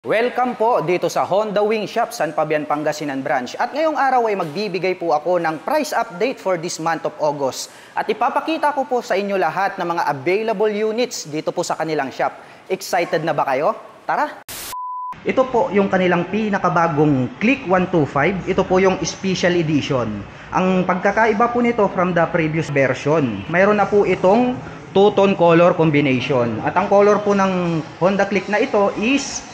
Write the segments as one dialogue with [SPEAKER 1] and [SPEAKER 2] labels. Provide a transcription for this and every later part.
[SPEAKER 1] Welcome po dito sa Honda Wing Shop, San Fabian, Pangasinan Branch. At ngayong araw ay magbibigay po ako ng price update for this month of August. At ipapakita ko po sa inyo lahat ng mga available units dito po sa kanilang shop. Excited na ba kayo? Tara! Ito po yung kanilang pinakabagong Click 125. Ito po yung special edition. Ang pagkakaiba po nito from the previous version, mayroon na po itong two-tone color combination. At ang color po ng Honda Click na ito is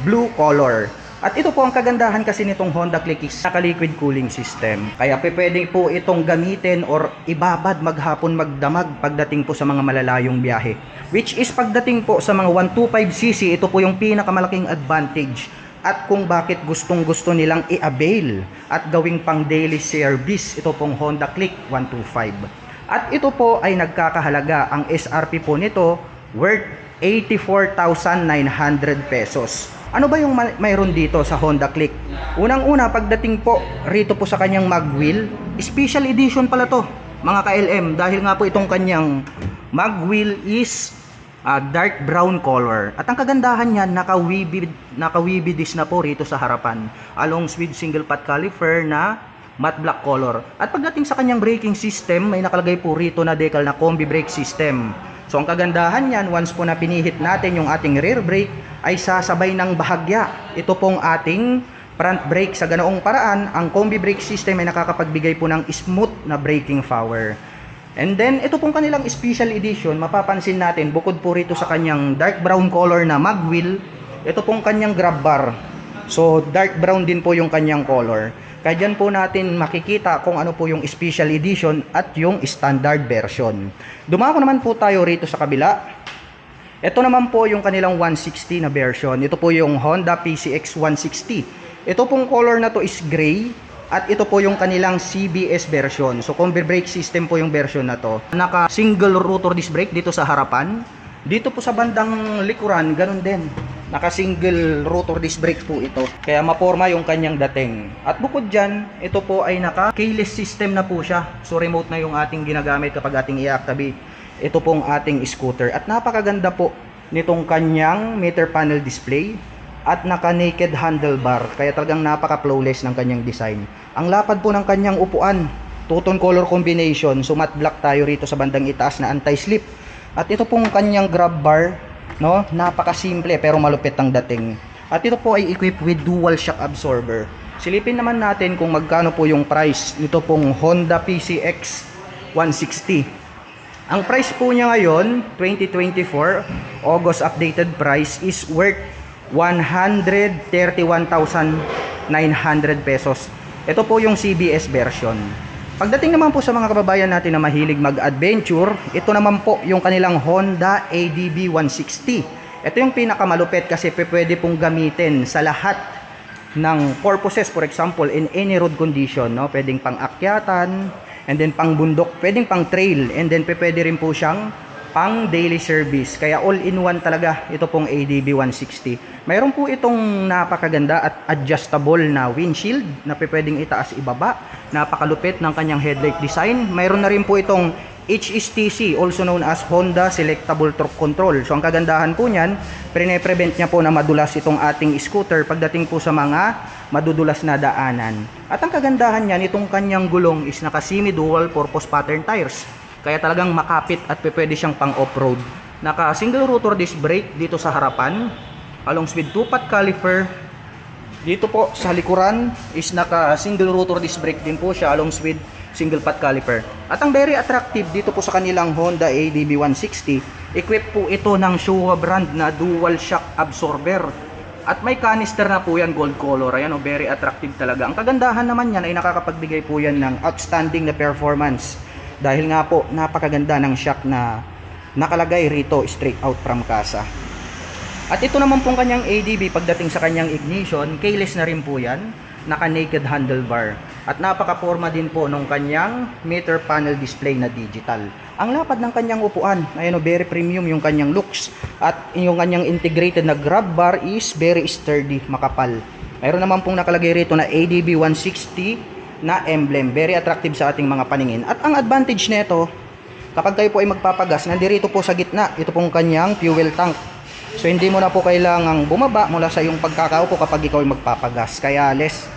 [SPEAKER 1] blue color. At ito po ang kagandahan kasi nitong Honda Click is naka-liquid cooling system. Kaya pwede po itong gamitin or ibabad maghapon magdamag pagdating po sa mga malalayong biyahe. Which is pagdating po sa mga 125cc, ito po yung pinakamalaking advantage. At kung bakit gustong-gusto nilang i-avail at gawing pang daily service, ito pong Honda Click 125. At ito po ay nagkakahalaga, ang SRP po nito worth 84,900 pesos. Ano ba yung mayroon dito sa Honda Click? Unang-una, pagdating po rito po sa kanyang magwheel, special edition pala to, mga ka-LM, dahil nga po itong kanyang magwheel is dark brown color. At ang kagandahan niyan, naka-weavy disc na po rito sa harapan, along with single pot caliper na matte black color. At pagdating sa kanyang braking system, may nakalagay po rito na decal na combi brake system. So ang kagandahan niyan, once po na pinihit natin yung ating rear brake, ay sasabay ng bahagya ito pong ating front brake. Sa ganoong paraan, ang combi brake system ay nakakapagbigay po ng smooth na braking power. And then ito pong kanilang special edition, mapapansin natin bukod po rito sa kanyang dark brown color na magwheel, ito pong kanyang grab bar. So dark brown din po yung kanyang color. Kaya dyan po natin makikita kung ano po yung special edition at yung standard version. Dumako naman po tayo rito sa kabila. Ito naman po yung kanilang 160 na version. Ito po yung Honda PCX 160. Ito pong color na to is gray. At ito po yung kanilang CBS version. So combi brake system po yung version na to. Naka single rotor disc brake dito sa harapan. Dito po sa bandang likuran, ganun din. Naka single rotor disc brake po ito. Kaya maporma yung kanyang dating. At bukod dyan, ito po ay naka keyless system na po siya. So remote na yung ating ginagamit kapag ating i-activate ito pong ating scooter. At napakaganda po nitong kanyang meter panel display. At naka naked handlebar. Kaya talagang napaka flawless ng kanyang design. Ang lapad po ng kanyang upuan, two-tone color combination. So matte black tayo rito sa bandang itaas na anti-slip. At ito pong kanyang grab bar, no, napakasimple pero malupit ang dating. At ito po ay equipped with dual shock absorber. Silipin naman natin kung magkano po yung price nito pong Honda PCX 160. Ang price po niya ngayon, 2024 August updated price is worth 131,900 pesos. Ito po yung CBS version. Pagdating naman po sa mga kababayan natin na mahilig mag-adventure, ito naman po yung kanilang Honda ADB 160. Ito yung pinakamalupit kasi pwede pong gamitin sa lahat ng purposes. For example, in any road condition, no? Pwedeng pang-akyatan, and then pang-bundok, pwedeng pang-trail, and then pwede rin po siyang pang-daily service. Kaya all-in-one talaga ito pong ADB 160. Mayroon po itong napakaganda at adjustable na windshield na pwedeng itaas ibaba. Napakalupit ng kanyang headlight design. Mayroon na rin po itong HSTC, also known as Honda Selectable Torque Control. So ang kagandahan po niyan, prevent niya po na madulas itong ating scooter pagdating po sa mga madudulas na daanan. At ang kagandahan niyan, itong kanyang gulong is naka semi-dual purpose pattern tires. Kaya talagang makapit at pwede siyang pang off-road. Naka single rotor disc brake dito sa harapan, along with two-pot caliper. Dito po sa likuran is naka single rotor disc brake din po siya, along with single pot caliper. At ang very attractive dito po sa kanilang Honda ADB 160, equipped po ito ng Showa brand na dual shock absorber. At may canister na po yan, gold color. Ayan, very attractive talaga. Ang kagandahan naman yan ay nakakapagbigay po yan ng outstanding na performance. Dahil nga po, napakaganda ng shock na nakalagay rito straight out from casa. At ito naman pong kanyang ADB, pagdating sa kanyang ignition, keyless na rin po yan. Naka naked handlebar. At napaka-forma din po nung kanyang meter panel display na digital. Ang lapad ng kanyang upuan, ayun, very premium yung kanyang looks. At yung kanyang integrated na grab bar is very sturdy, makapal. Mayroon naman pong nakalagay rito na ADB 160 na emblem, very attractive sa ating mga paningin. At ang advantage nito, kapag kayo po ay magpapagas, nandirito po sa gitna, ito pong kanyang fuel tank. So hindi mo na po kailangang bumaba mula sa iyong pagkakaupo kapag ikaw ay magpapagas. Kaya less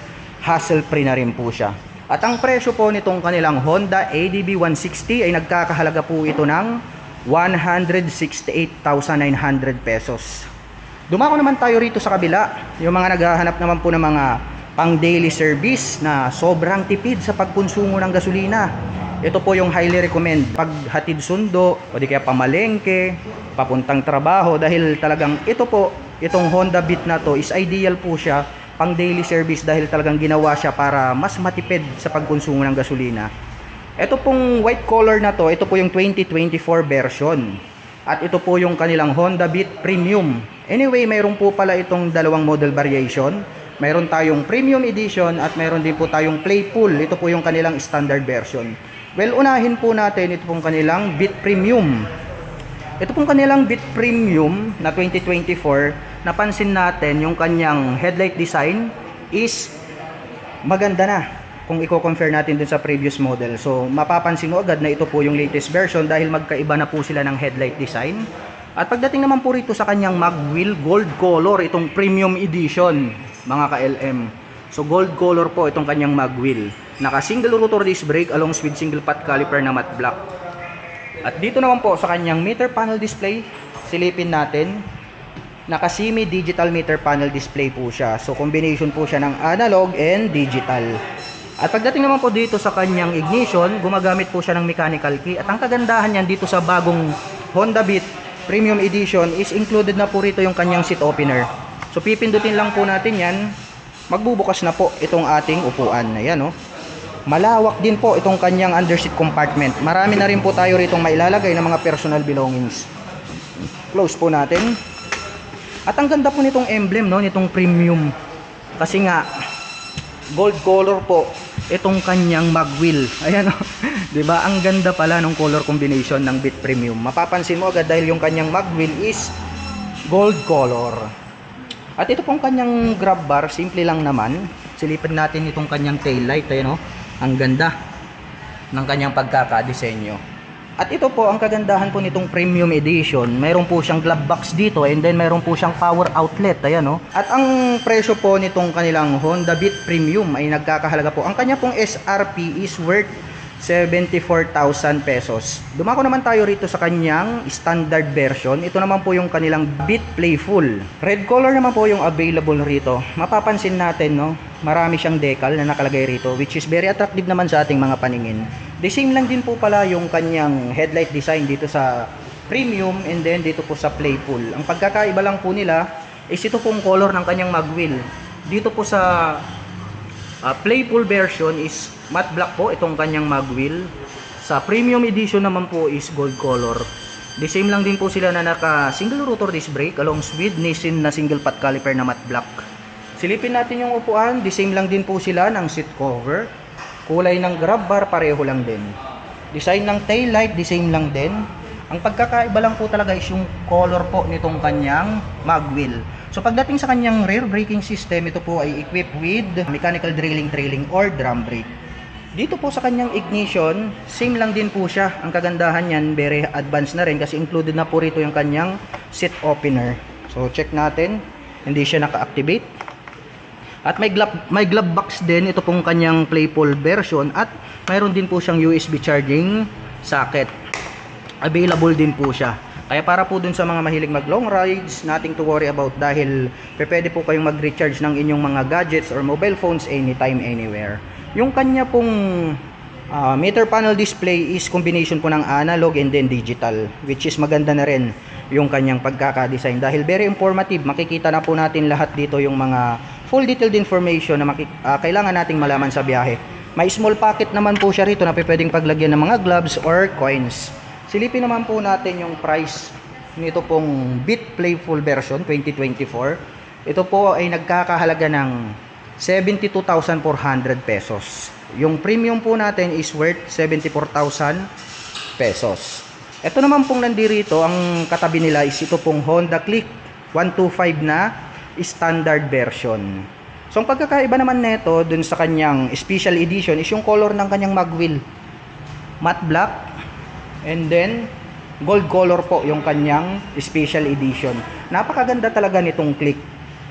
[SPEAKER 1] hassle free na rin po siya. At ang presyo po nitong kanilang Honda ADB 160 ay nagkakahalaga po ito ng 168,900 pesos. Dumako naman tayo rito sa kabila. Yung mga naghahanap naman po ng mga pang daily service na sobrang tipid sa pagkonsumo ng gasolina. Ito po yung highly recommend paghatid sundo o di kaya pamalengke, papuntang trabaho, dahil talagang ito po, itong Honda Beat na to is ideal po siya pang daily service dahil talagang ginawa siya para mas matipid sa pagkonsumo ng gasolina. Ito pong white color na to, ito po yung 2024 version. At ito po yung kanilang Honda Beat Premium. Anyway, mayroon po pala itong dalawang model variation. Mayroon tayong Premium Edition at mayroon din po tayong Playful. Ito po yung kanilang standard version. Well, unahin po natin ito pong kanilang Beat Premium. Ito pong kanilang Beat Premium na 2024, napansin natin yung kanyang headlight design is maganda na kung i-compare natin dun sa previous model. So, mapapansin mo agad na ito po yung latest version dahil magkaiba na po sila ng headlight design. At pagdating naman po rito sa kanyang magwheel, gold color, itong Premium Edition, mga ka-LM. So, gold color po itong kanyang magwheel. Naka single rotor disc brake along with single pot caliper na matte black. At dito naman po sa kanyang meter panel display, silipin natin, naka semi digital meter panel display po siya. So combination po siya ng analog and digital. At pagdating naman po dito sa kanyang ignition, gumagamit po siya ng mechanical key. At ang kagandahan niyan dito sa bagong Honda Beat Premium Edition is included na po rito yung kanyang seat opener. So pipindutin lang po natin yan, magbubukas na po itong ating upuan. Ayan, oh. Malawak din po itong kanyang underseat compartment. Marami na rin po tayo ritong mailalagay ng mga personal belongings. Close po natin. At ang ganda po nitong emblem, no, nitong Premium. Kasi nga gold color po itong kanyang magwheel. Ayan, oh. 'Di ba? Ang ganda pala ng color combination ng Beat Premium. Mapapansin mo agad dahil yung kanyang magwheel is gold color. At ito pong kanyang grab bar, simple lang naman. Silipin natin itong kanyang tail light, ayan, oh. Ang ganda ng kanyang pagkakadesenyo. At ito po ang kagandahan po nitong Premium Edition. Mayroon po siyang glove box dito and then mayroon po siyang power outlet. Ayan, oh. At ang presyo po nitong kanilang Honda Beat Premium ay nagkakahalaga po. Ang kanya pong SRP is worth 74,000 pesos. Dumako naman tayo rito sa kanyang standard version. Ito naman po yung kanilang Beat Playful. Red color naman po yung available rito. Mapapansin natin, no, marami siyang decal na nakalagay rito, which is very attractive naman sa ating mga paningin. The same lang din po pala yung kanyang headlight design dito sa Premium and then dito po sa Playful. Ang pagkakaiba lang po nila is ito pong color ng kanyang magwheel. Dito po sa Playful version is matte black po itong kanyang magwheel. Sa Premium Edition naman po is gold color. The same lang din po sila na naka single rotor disc brake along with Nissin na single pot caliper na matte black. Silipin natin yung upuan, the same lang din po sila ng seat cover. Kulay ng grab bar pareho lang din. Design ng tail light, the same lang din. Ang pagkakaiba lang po talaga is yung color po nitong kanyang magwheel. So pagdating sa kanyang rear braking system, ito po ay equipped with mechanical drilling, trailing or drum brake. Dito po sa kanyang ignition, same lang din po siya. Ang kagandahan niyan, very advanced na rin kasi included na po rito yung kanyang seat opener. So check natin, hindi siya naka-activate. At may glove box din, ito pong kanyang Playful version at mayroon din po siyang USB charging socket. Available din po siya. Kaya para po dun sa mga mahilig mag long rides, nothing to worry about dahil pwede po kayong mag-recharge ng inyong mga gadgets or mobile phones anytime, anywhere. Yung kanya pong meter panel display is combination po ng analog and then digital, which is maganda na rin yung kanyang pagkakadesign dahil very informative. Makikita na po natin lahat dito yung mga full detailed information na kailangan nating malaman sa biyahe. May small pocket naman po siya rito na pwedeng paglagyan ng mga gloves or coins. Silipin naman po natin yung price nito pong Beat Playful version 2024. Ito po ay nagkakahalaga ng 72,400 pesos. Yung premium po natin is worth 74,000 pesos. Ito naman pong nandirito, ang katabi nila is ito pong Honda Click 125 na standard version. So ang pagkakaiba naman nito dun sa kanyang special edition is yung color ng kanyang magwheel. Matte black and then gold color po yung kanyang special edition. Napakaganda talaga nitong Click.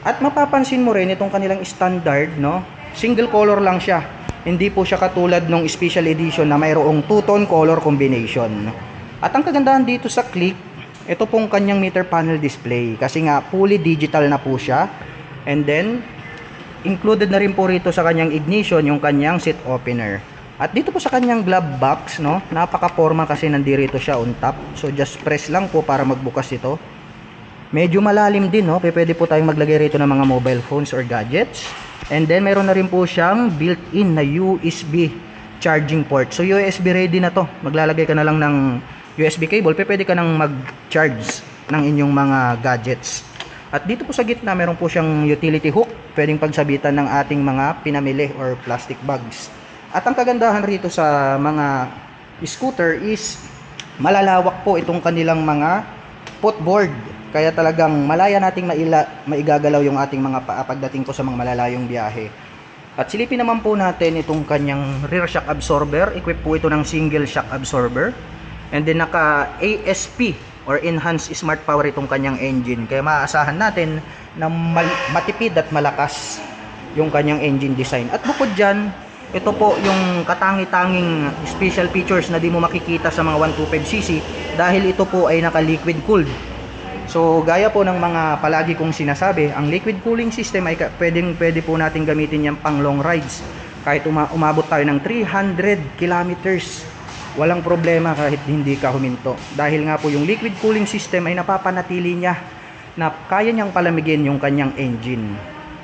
[SPEAKER 1] At mapapansin mo rin itong kanilang standard, no? Single color lang siya. Hindi po siya katulad ng special edition na mayroong two-tone color combination. At ang kagandahan dito sa Click, ito pong kanyang meter panel display kasi nga fully digital na po siya. And then included na rin po rito sa kanyang ignition yung kanyang seat opener. At dito po sa kanyang glove box, no, napaka-forma kasi nandirito siya on top. So just press lang po para magbukas ito. Medyo malalim din, no. Pwede po tayong maglagay rito ng mga mobile phones or gadgets. And then meron na rin po siyang built-in na USB charging port. So USB ready na to. Maglalagay ka na lang ng USB cable, pwede ka nang mag-charge ng inyong mga gadgets. At dito po sa gitna, meron po siyang utility hook, pwedeng pagsabitan ng ating mga pinamili or plastic bags. At ang kagandahan rito sa mga scooter is malalawak po itong kanilang mga footboard. Kaya talagang malaya nating maigagalaw yung ating mga paa pagdating po sa mga malalayong biyahe. At silipin naman po natin itong kanyang rear shock absorber. Equip po ito ng single shock absorber. And then naka ASP or Enhanced Smart Power itong kanyang engine. Kaya maaasahan natin na matipid at malakas yung kanyang engine design. At bukod dyan, ito po yung katangi-tanging special features na di mo makikita sa mga 125cc dahil ito po ay naka-liquid cooled. So gaya po ng mga palagi kong sinasabi, ang liquid cooling system ay pwede po natin gamitin yan pang long rides. Kahit umabot tayo ng 300 kilometers, walang problema kahit hindi ka huminto. Dahil nga po yung liquid cooling system ay napapanatili niya na kaya niyang palamigin yung kanyang engine.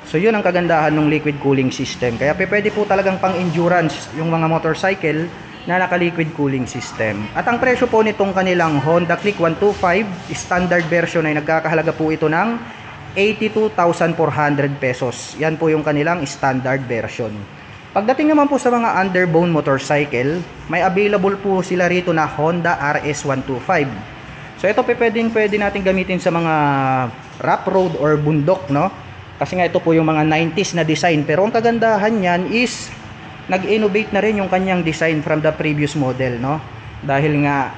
[SPEAKER 1] So yun ang kagandahan ng liquid cooling system. Kaya pwede po talagang pang endurance yung mga motorcycle na naka-liquid cooling system. At ang presyo po nitong kanilang Honda Click 125 standard version ay nagkakahalaga po ito ng 82,400 pesos. Yan po yung kanilang standard version. Pagdating naman po sa mga underbone motorcycle, may available po sila rito na Honda RS125. So ito pwede natin gamitin sa mga rough road or bundok, no? Kasi nga ito po yung mga 90s na design. Pero ang kagandahan niyan is nag-innovate na rin yung kanyang design from the previous model, no? Dahil nga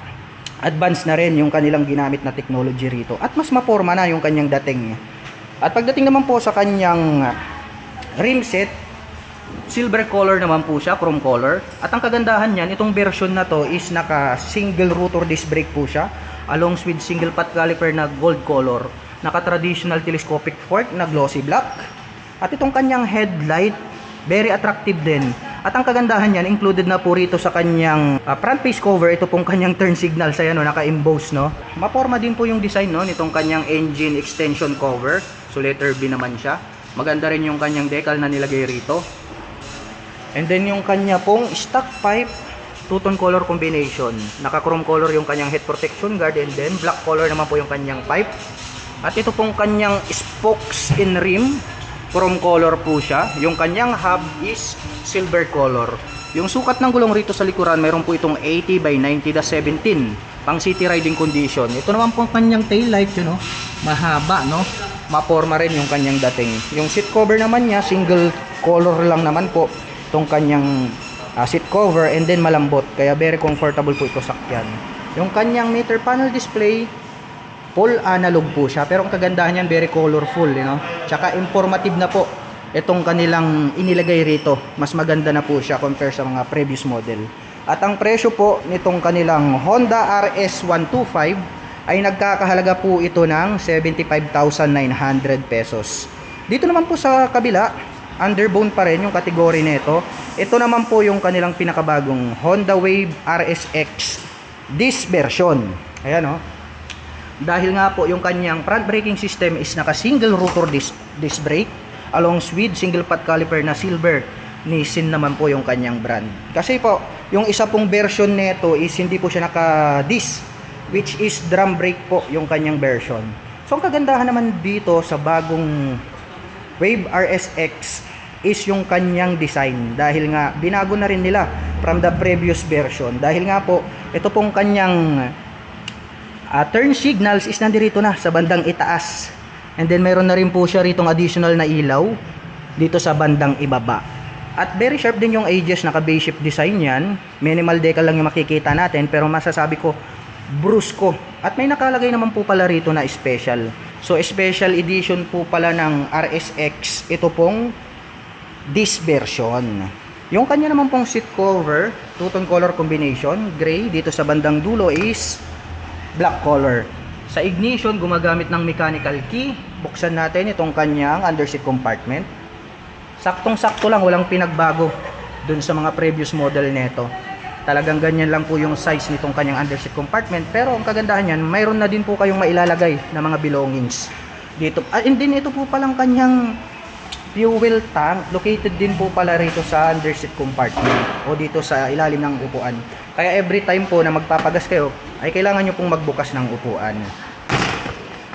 [SPEAKER 1] advanced na rin yung kanilang ginamit na technology rito. At mas maporma na yung kanyang dating. At pagdating naman po sa kanyang rim set, silver color naman po siya, chrome color. At ang kagandahan niyan, itong version na to is naka single rotor disc brake po siya, along with single pot caliper na gold color, naka traditional telescopic fork na glossy black. At itong kanyang headlight, very attractive din. At ang kagandahan niyan, included na po rito sa kanyang front face cover, ito pong kanyang turn signal sa no, naka-emboss, no. Maporma din po yung design, no, nitong kanyang engine extension cover. So letter B naman siya. Maganda rin yung kanyang decal na nilagay rito. And then yung kanya pong stock pipe, two-tone color combination. Naka-chrome color yung kanyang head protection guard, and then black color naman po yung kanyang pipe. At ito pong kanyang spokes in rim, chrome color po siya. Yung kanyang hub is silver color. Yung sukat ng gulong rito sa likuran, mayroon po itong 80 by 90/17 pang city riding condition. Ito naman po ang kanyang tail light, you know, mahaba, no? Maporma rin yung kanyang dating. Yung seat cover naman niya, single color lang naman po itong kanyang seat cover, and then malambot, kaya very comfortable po ito sakyan. Yung kanyang meter panel display, full analog po siya, pero ang kagandahan niyan, very colorful, you know? Tsaka informative na po itong kanilang inilagay rito. Mas maganda na po siya compare sa mga previous model. At ang presyo po nitong kanilang Honda RS125 ay nagkakahalaga po ito ng 75,900 pesos. Dito naman po sa kabila, underbone pa rin yung kategory nito. Ito naman po yung kanilang pinakabagong Honda Wave RSX this version. Ayan, oh. Dahil nga po yung kanyang front braking system is naka single rotor disc brake, along with single pot caliper na silver. Nissin naman po yung kanyang brand. Kasi po yung isa pong version nito is hindi po siya naka disc, which is drum brake po yung kanyang version. So ang kagandahan naman dito sa bagong Wave RSX is yung kanyang design, dahil nga binago na rin nila from the previous version. Dahil nga po ito pong kanyang turn signals is nandirito na sa bandang itaas, and then meron na rin po siya ritong additional na ilaw dito sa bandang ibaba. At very sharp din yung edges, naka base shape design yan. Minimal decal lang yung makikita natin, pero masasabi ko Brusco. At may nakalagay naman po pala rito na special. So special edition po pala ng RSX ito pong this version. Yung kanya naman pong seat cover, two-tone color combination, gray. Dito sa bandang dulo is black color. Sa ignition, gumagamit ng mechanical key. Buksan natin itong kanyang underseat compartment. Saktong-sakto lang, walang pinagbago dun sa mga previous model nito. Talagang ganyan lang po yung size nitong kanyang underseat compartment. Pero ang kagandahan niyan, mayroon na din po kayong mailalagay na mga belongings dito. And then ito po palang kanyang fuel tank, located din po pala rito sa underseat compartment o dito sa ilalim ng upuan. Kaya every time po na magpapagas kayo, ay kailangan nyo pong magbukas ng upuan.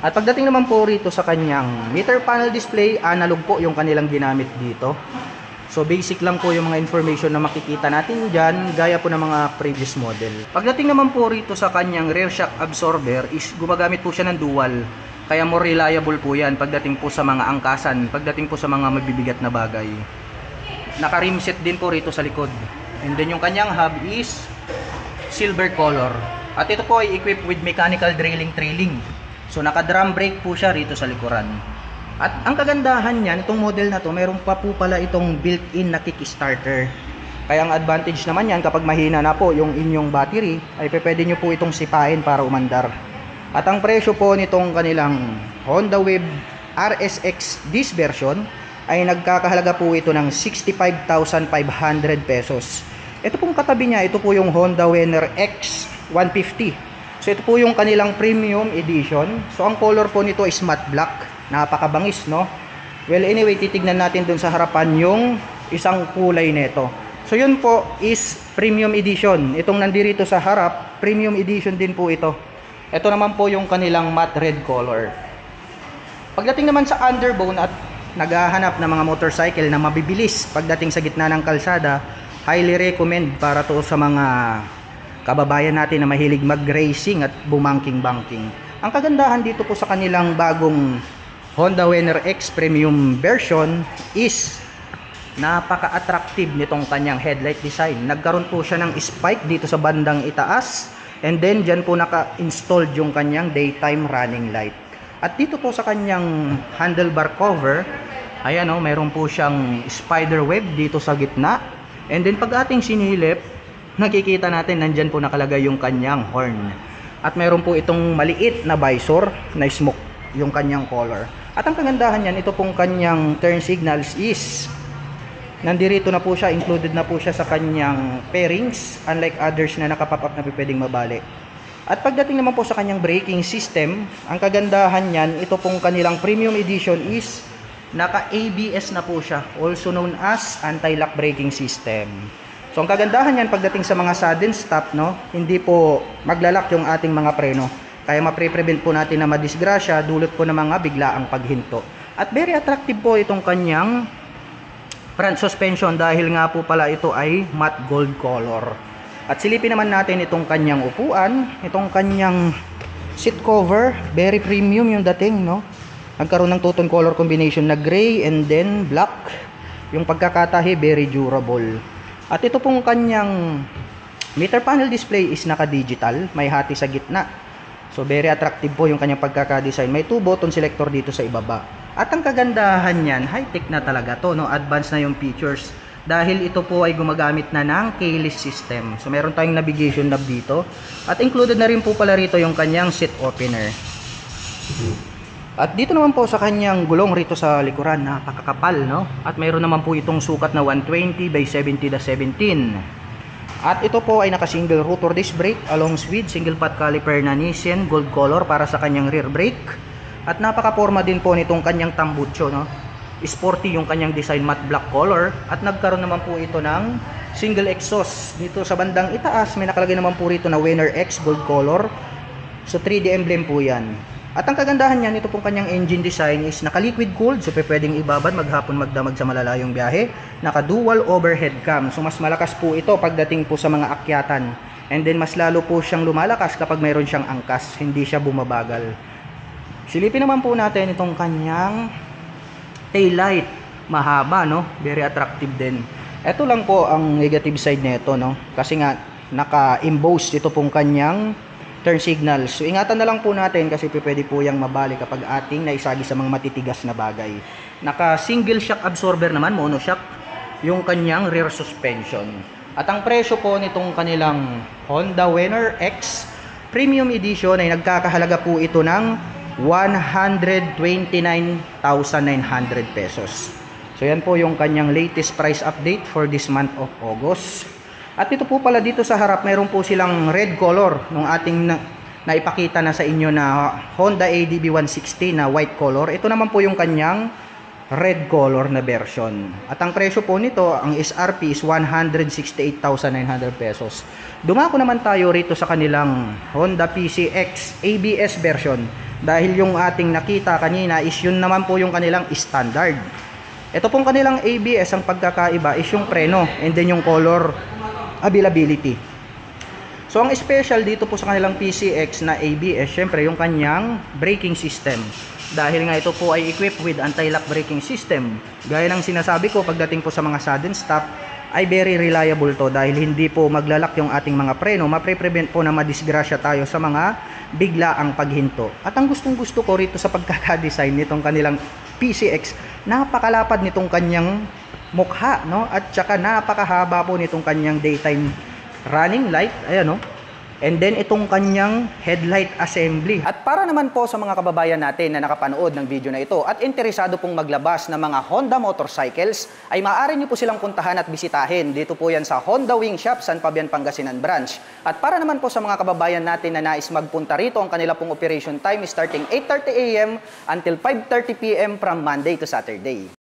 [SPEAKER 1] At pagdating naman po rito sa kanyang meter panel display, analog po yung kanilang ginamit dito. So basic lang po yung mga information na makikita natin dyan, gaya po ng mga previous model. Pagdating naman po rito sa kanyang rear shock absorber, is gumagamit po siya ng dual. Kaya more reliable po yan pagdating po sa mga angkasan, pagdating po sa mga mabibigat na bagay. Naka-rim set din po rito sa likod. And then yung kanyang hub is silver color. At ito po ay equipped with mechanical trailing. So naka-drum brake po siya rito sa likuran. At ang kagandahan niyan, itong model na to, mayroon pa po pala itong built-in na kickstarter. Kaya ang advantage naman yan, kapag mahina na po yung inyong battery, ay pwede nyo po itong sipain para umandar. At ang presyo po nitong kanilang Honda Wave RSX this version ay nagkakahalaga po ito ng 65,500 pesos. Ito pong katabi niya, ito po yung Honda Venner X 150. So ito po yung kanilang premium edition. So ang color po nito is matte black. Napakabangis, no? Well, anyway, titignan natin dun sa harapan yung isang kulay nito. So yun po is premium edition. Itong nandirito sa harap, premium edition din po ito. Ito naman po yung kanilang matte red color. Pagdating naman sa underbone at naghahanap ng mga motorcycle na mabibilis pagdating sa gitna ng kalsada, highly recommend para to sa mga kababayan natin na mahilig mag-racing at bumangking-bangking. Ang kagandahan dito po sa kanilang bagong Honda Venner X Premium version is napaka-attractive nitong kanyang headlight design. Nagkaroon po siya ng spike dito sa bandang itaas. And then dyan po naka-installed yung kanyang daytime running light. At dito po sa kanyang handlebar cover, ayan o, mayroon po siyang spider web dito sa gitna. And then pag ating sinilip, nakikita natin nandyan po nakalagay yung kanyang horn. At mayroon po itong maliit na visor na smoke yung kanyang color. At ang kagandahan yan, ito pong kanyang turn signals is nandirito na po siya, included na po siya sa kanyang pairings, unlike others na nakapop up na pwedeng mabali. At pagdating naman po sa kanyang braking system, ang kagandahan niyan, ito pong kanilang premium edition is naka-ABS na po siya, also known as anti-lock braking system. So ang kagandahan niyan pagdating sa mga sudden stop, no, hindi po maglalak yung ating mga preno. Kaya mapre-prevent po natin na madisgrasya dulot po ng mga biglaang paghinto. At very attractive po itong kanyang front suspension dahil nga po pala ito ay matte gold color. At silipin naman natin itong kanyang upuan, itong kanyang seat cover, very premium yung dating, no? Nagkaroon ng two-tone color combination na gray and then black. Yung pagkakatahi, very durable. At ito pong kanyang meter panel display is naka-digital, may hati sa gitna. So very attractive po yung kanyang pagkaka-design. May 2 button selector dito sa ibaba. At ang kagandahan niyan, high-tech na talaga to, no? Advanced na yung features. Dahil ito po ay gumagamit na ng keyless system. So meron tayong navigation knob dito. At included na rin po pala rito yung kanyang seat opener. At dito naman po sa kanyang gulong rito sa likuran, napakakapal, no? At mayroon naman po itong sukat na 120 by 70/17. At ito po ay naka-single rotor disc brake along with single pot caliper na Nissin gold color para sa kanyang rear brake. At napaka-forma din po nitong kanyang tambucho, no? Sporty yung kanyang design, matte black color. At nagkaroon naman po ito ng single exhaust. Dito sa bandang itaas, may nakalagay naman po rito na Venner X gold color. So 3D emblem po yan. At ang kagandahan niyan, ito pong kanyang engine design is naka-liquid cooled. So pwedeng ibabad maghapon magdamag sa malalayong biyahe. Naka-dual overhead cam. So mas malakas po ito pagdating po sa mga akyatan. And then mas lalo po siyang lumalakas kapag mayroon siyang angkas. Hindi siya bumabagal. Silipin naman po natin itong kanyang taillight. Mahaba, no? Very attractive din. Ito lang po ang negative side nito, no? Kasi nga naka-embossed ito pong kanyang turn signals. So ingatan na lang po natin kasi pwede po yang mabali kapag ating naisagi sa mga matitigas na bagay. Naka single shock absorber naman, mono shock, yung kanyang rear suspension. At ang presyo po nitong kanilang Honda Winner X Premium Edition ay nagkakahalaga po ito ng 129,900 pesos. So yan po yung kanyang latest price update for this month of August. At ito po pala dito sa harap, mayroon po silang red color nung ating naipakita na sa inyo na Honda ADB 160 na white color. Ito naman po yung kanyang red color na version. At ang presyo po nito, ang SRP is 168,900 pesos. Dumako naman tayo rito sa kanilang Honda PCX ABS version. Dahil yung ating nakita kanina is yun naman po yung kanilang standard. Ito pong kanilang ABS, ang pagkakaiba is yung preno and then yung color availability. So ang special dito po sa kanilang PCX na ABS, syempre yung kanyang braking system. Dahil nga ito po ay equipped with anti-lock braking system. Gaya ng sinasabi ko, pagdating po sa mga sudden stop ay very reliable to dahil hindi po maglalak yung ating mga preno. Mapre-prevent po na madisgrasya tayo sa mga biglaang paghinto. At ang gustong-gusto ko rito sa pagkakadesign nitong kanilang PCX, napakalapad nitong kanyang mukha, no? At saka napakahaba po nitong kanyang daytime running light, ayan, no? And then itong kanyang headlight assembly. At para naman po sa mga kababayan natin na nakapanood ng video na ito at interesado pong maglabas ng mga Honda motorcycles, ay maaari niyo po silang puntahan at bisitahin. Dito po yan sa Honda Wing Shop, San Fabian, Pangasinan branch. At para naman po sa mga kababayan natin na nais magpunta rito, ang kanila pong operation time is starting 8:30 AM until 5:30 PM from Monday to Saturday.